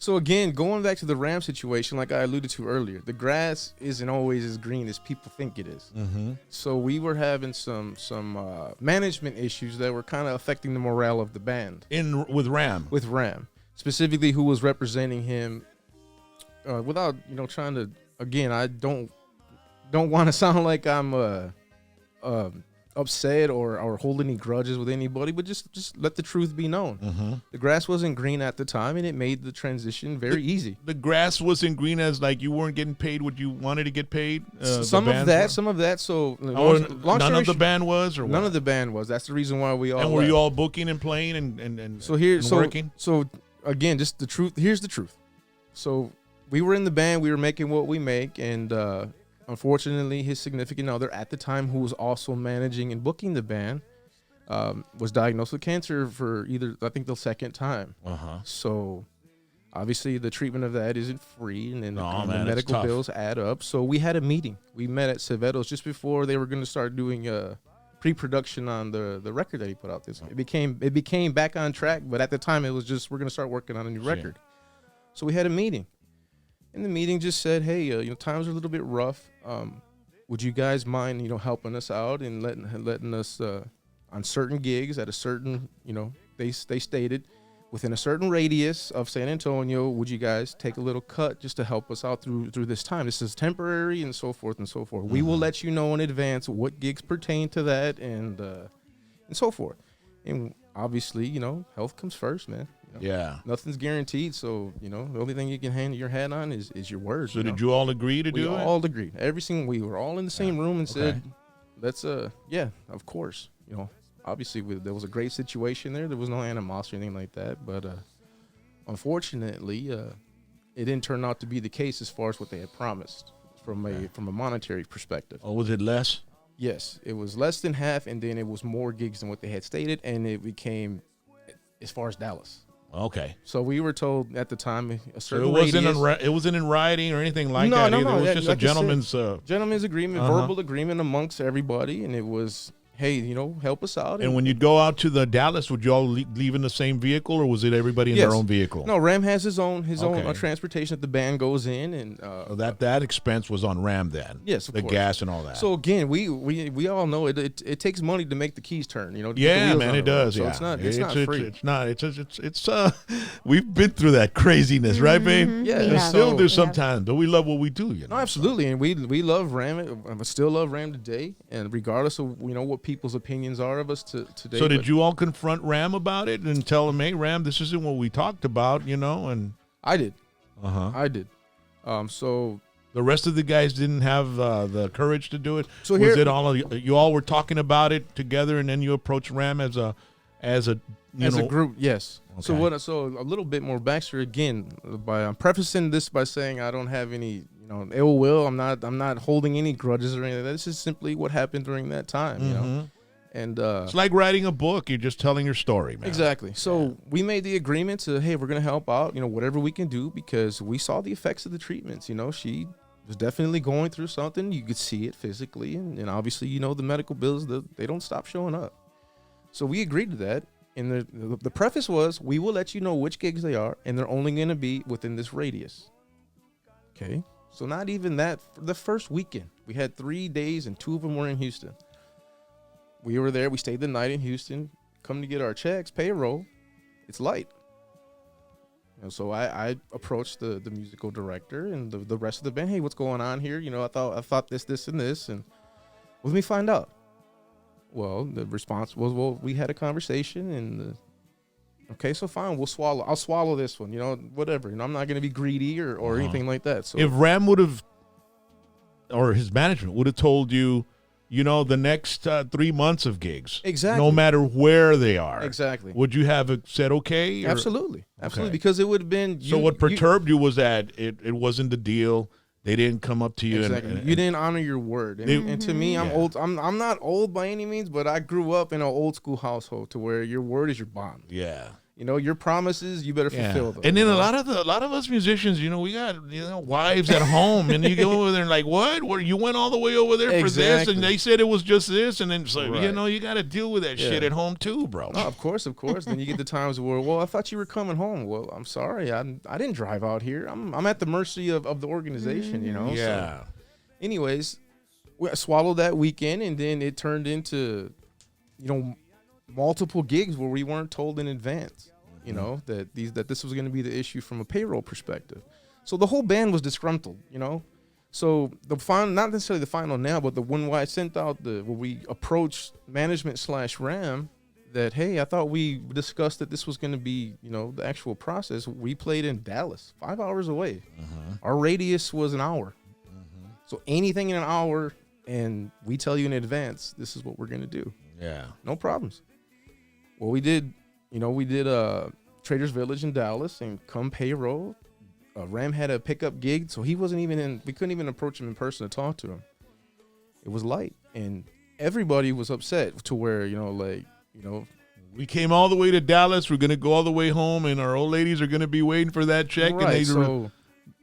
So again, going back to the Ram situation, like I alluded to earlier, the grass isn't always as green as people think it is. So we were having some management issues that were kind of affecting the morale of the band. With Ram, Specifically who was representing him. Without trying to, again, I don't want to sound like I'm upset or hold any grudges with anybody, but just let the truth be known. The grass wasn't green at the time, and it made the transition very easy. The grass wasn't green as like you weren't getting paid what you wanted to get paid. Some of that. So none of the band was, or none of the band was. That's the reason why we all. And were you all booking and playing and working? So again, just the truth. Here's the truth. So we were in the band. We were making what we make, and unfortunately, his significant other at the time, who was also managing and booking the band, was diagnosed with cancer for I think the second time. So obviously the treatment of that isn't free, and then the medical bills add up. So we had a meeting. We met at Ceveto's just before they were going to start doing pre-production on the record that he put out. It became back on track, but at the time it was just, we're going to start working on a new record. So we had a meeting. And the meeting just said, hey, times are a little bit rough. Would you guys mind, helping us out and letting us on certain gigs at a certain, they stated within a certain radius of San Antonio, would you guys take a little cut just to help us out through this time? This is temporary and so forth and so forth. We will let you know in advance what gigs pertain to that and so forth. And obviously, health comes first, man. Nothing's guaranteed, so the only thing you can hang your hat on is your word. So did you all agree to do it? We all agreed. We were all in the same room and said, "Let's of course." Obviously there was a great situation there. There was no animosity or anything like that, but unfortunately, it didn't turn out to be the case as far as what they had promised from a monetary perspective. Oh, was it less? Yes, it was less than half, and then it was more gigs than what they had stated, and it became as far as Dallas. Okay. So we were told at the time a certain it wasn't in writing or anything like that either. It was just a gentleman's agreement, verbal agreement amongst everybody, and it was, hey, help us out. And when you'd go out to the Dallas, would you all leave in the same vehicle, or was it everybody in their own vehicle? No, Ram has his own transportation that the band goes in, and that expense was on Ram then. Yes, of course. The gas and all that. So again, we all know it takes money to make the keys turn. Yeah, man, it does. So it's not free. It's we've been through that craziness, right, babe? Yeah, we still do sometimes, but we love what we do. No, absolutely, and we love Ram. I still love Ram today, and regardless of what people's opinions are of us today. So did you all confront Ram about it and tell him, hey, Ram, this isn't what we talked about, and I did. I did. So the rest of the guys didn't have the courage to do it. So was it all you all were talking about it together, and then you approached Ram as a group? Yes. Okay. So a little bit more backstory again. I'm prefacing this by saying I don't have any ill will. I'm not holding any grudges or anything. This is simply what happened during that time. And it's like writing a book. You're just telling your story, man. Exactly. So we made the agreement to, hey, we're going to help out, whatever we can do, because we saw the effects of the treatments. She was definitely going through something. You could see it physically. And obviously, the medical bills, they don't stop showing up. So we agreed to that. And the preface was, we will let you know which gigs they are, and they're only going to be within this radius. Okay. So not even that. The first weekend, we had 3 days, and 2 of them were in Houston. We were there. We stayed the night in Houston. Come to get our checks, payroll. It's light. So I approached the musical director and the rest of the band. Hey, what's going on here? I thought this, and this, and let me find out. Well, the response was, well, we had a conversation, and okay, so fine, I'll swallow this one. Whatever. I'm not going to be greedy or anything like that. So if Ram would have, or his management would have told you, the next 3 months of gigs. Exactly. No matter where they are. Exactly. Would you have said okay? Absolutely. Absolutely. Okay. Because it would have been. So what perturbed you was that it wasn't the deal. They didn't come up to you. Exactly. You didn't honor your word. And to me, I'm old. I'm not old by any means, but I grew up in an old school household to where your word is your bond. Yeah. You know, your promises, you better fulfill them. And then a lot of us musicians, you know, we got wives at home, and you go over there and like, what? Where you went all the way over there for this, and they said it was just this, and then so you know, you got to deal with that shit at home too, bro. No, of course. Then you get the times where, well, I thought you were coming home. Well, I'm sorry, I didn't drive out here. I'm at the mercy of the organization, you know. Yeah. So, anyways, I swallowed that weekend, and then it turned into, you know, multiple gigs where we weren't told in advance, you know, that this was going to be the issue from a payroll perspective. So the whole band was disgruntled, you know. So the final, not necessarily the final now, but when I sent out where we approached management / RAM that, hey, I thought we discussed that this was going to be, you know, the actual process. We played in Dallas, 5 hours away. Our radius was an hour. So anything in an hour, and we tell you in advance, this is what we're going to do. Yeah. No problems. Well, we did Traders Village in Dallas, and come payroll, Ram had a pickup gig, so he wasn't even in. We couldn't even approach him in person to talk to him. It was light, and everybody was upset to where, you know, like, you know, we came all the way to Dallas. We're gonna go all the way home, and our old ladies are gonna be waiting for that check. Right. And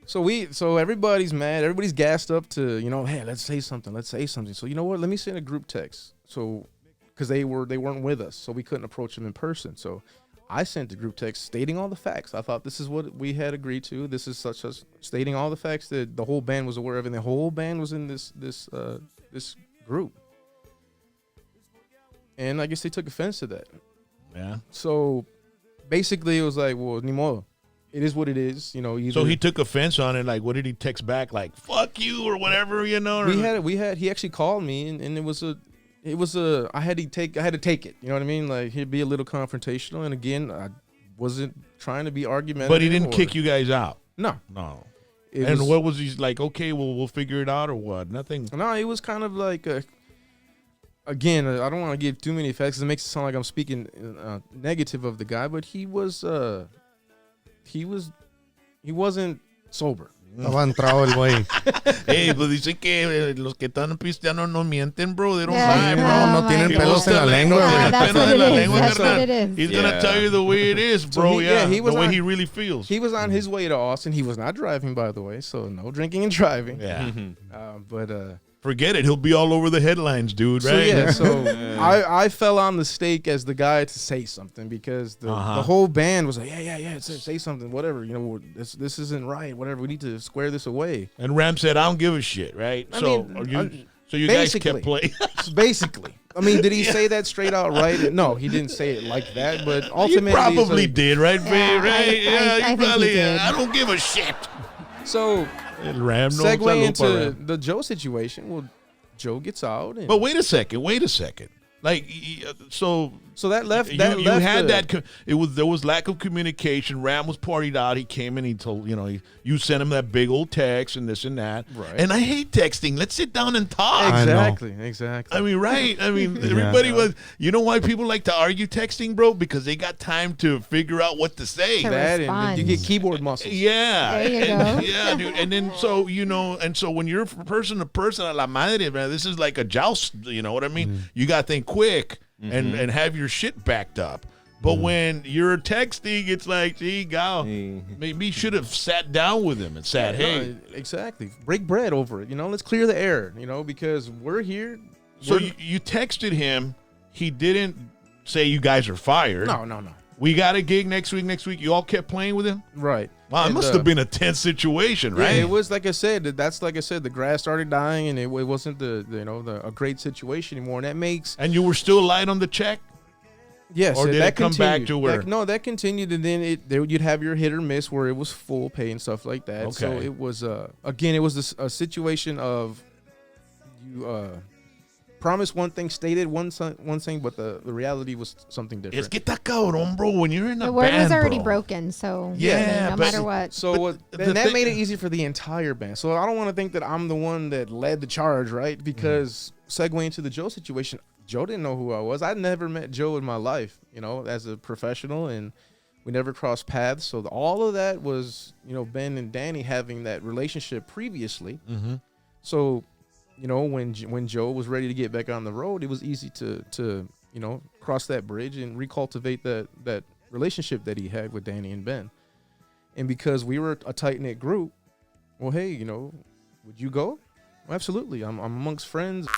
so everybody's mad. Everybody's gassed up to, you know, hey, let's say something. So you know what? Let me send a group text. So. Because they weren't with us, so we couldn't approach them in person. So I sent a group text stating all the facts. I thought this is what we had agreed to. This is such as stating all the facts that the whole band was aware of, and the whole band was in this group. And I guess they took offense to that. Yeah. So basically, it was like, well, ni modo. It is what it is, you know. So he took offense on it. Like, what did he text back? Like, "Fuck you" or whatever, you know. He actually called me, and it was I had to take it. You know what I mean? Like, he'd be a little confrontational. And again, I wasn't trying to be argumentative. But he didn't kick you guys out. No. What was he like? Okay, well, we'll figure it out or what? Nothing. No, it was kind of like again, I don't want to give too many facts because it makes it sound like I'm speaking negative of the guy. But he wasn't sober. Estaba entrado el güey. Hey, pues dicen que los que están pisteanos no mienten, bro. They don't lie, bro. No tienen pelos en la lengua, güey. That's what it is. He's gonna tell you the way it is, bro. The way he really feels. He was on his way to Austin. He was not driving, by the way, so no drinking and driving. Yeah. But forget it. He'll be all over the headlines, dude. Right? I fell on the stake as the guy to say something because the whole band was like, yeah, say something, whatever. You know, this isn't right. Whatever. We need to square this away. And Ram said, I don't give a shit, right? So you guys kept playing. Basically. I mean, did he say that straight out right? No, he didn't say it like that, but ultimately. He probably did, right, babe? Right? I think he did. I don't give a shit. So, Ram segue into the Joe situation. Well, Joe gets out. But wait a second. Like, so that left. There was lack of communication. Ram was partied out. He came and he told you sent him that big old text and this and that. Right. And I hate texting. Let's sit down and talk. Exactly. I mean, right? I mean, everybody was. You know why people like to argue texting, bro? Because they got time to figure out what to say. And you get keyboard muscles. Yeah. There you go. Yeah, dude. And then so when you're person to person, a la madre, man, this is like a joust. You know what I mean? You got to think quick and have your shit backed up. But when you're texting, it's like, gee, maybe you should have sat down with him and said, hey. No, exactly. Break bread over it. Let's clear the air, because we're here. So you texted him. He didn't say you guys are fired. No. We got a gig next week. You all kept playing with him? Right. Wow, it must have been a tense situation, right? Yeah, it was, like I said, the grass started dying, and it wasn't a great situation anymore. And that makes... And you were still light on the check? Yes. Or did it come back to where? No, that continued, and then you'd have your hit or miss where it was full pay and stuff like that. Okay. So it was, again, it was a situation of you promised one thing, stated one thing, but the reality was something different. Es que está cabrón, bro, when you're in a band, the word was already broken, so no matter what. So that made it easy for the entire band. So I don't want to think that I'm the one that led the charge, right? Because segueing to the Joe situation, Joe didn't know who I was. I'd never met Joe in my life, as a professional, and we never crossed paths. So all of that was, Ben and Danny having that relationship previously. Mm-hmm. So, when Joe was ready to get back on the road, it was easy to cross that bridge and recultivate that relationship that he had with Danny and Ben. And because we were a tight-knit group, well, hey, you know, would you go? Well, absolutely. I'm amongst friends.